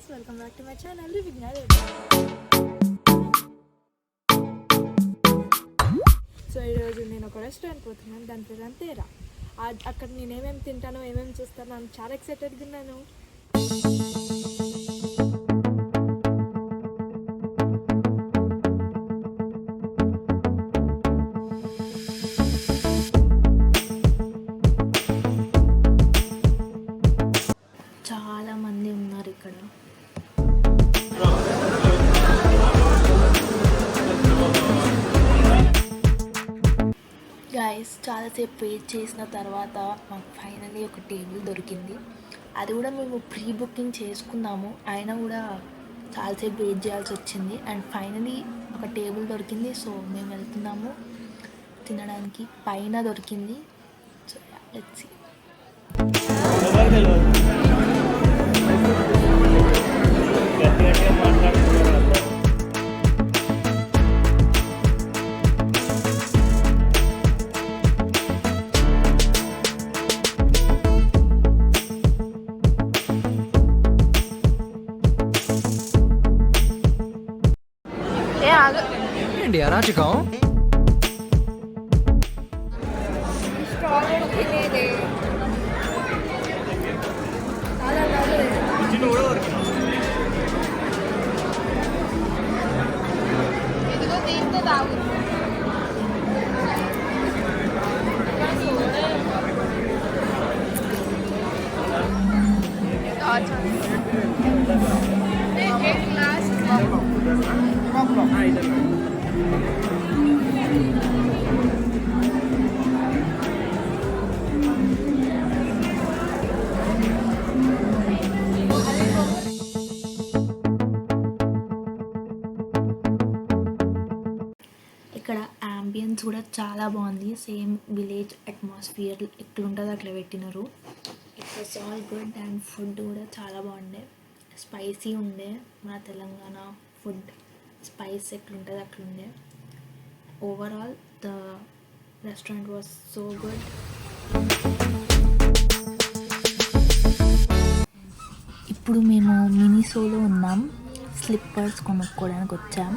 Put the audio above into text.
guys, welcome back to my channel Vignal. So ఈరోజు నేను ఒక రెస్టారెంట్ పోతున్నాను, దాని పేరు అంతేరా. అక్కడ నేను ఏమేమి తింటానో ఏమేమి చూస్తానో అని చాలా ఎక్సైటెడ్గా ఉన్నాను. చాలా మంది ఉన్నారు ఇక్కడ. గైస్, చాలాసేపు వెయిట్ చేసిన తర్వాత మాకు ఫైనల్లీ ఒక టేబుల్ దొరికింది. అది కూడా మేము ప్రీ బుకింగ్ చేసుకున్నాము, అయినా కూడా చాలాసేపు వెయిట్ చేయాల్సి వచ్చింది. అండ్ ఫైనల్లీ ఒక టేబుల్ దొరికింది. సో మేము వెళ్తున్నాము తినడానికి. పైన దొరికింది. So let's see. ఏంటి అరాచకం? ఇదిగో దీంతో తాగు. ఇక్కడ అంబియన్స్ కూడా చాలా బాగుంది. సేమ్ విలేజ్ అట్మాస్ఫియర్ ఎట్లుంటుందో అట్లా పెట్టినారు. It was all good. And food కూడా చాలా బాగుండే, స్పైసీ ఉండే. మన తెలంగాణ ఫుడ్ స్పైస్ ఎట్లుంటుంది అట్లుండే. Overall the restaurant was so good. ఇప్పుడు మేము మినిసోలో ఉన్నాం. స్లిప్పర్స్ కొనుక్కోవడానికి వచ్చాం.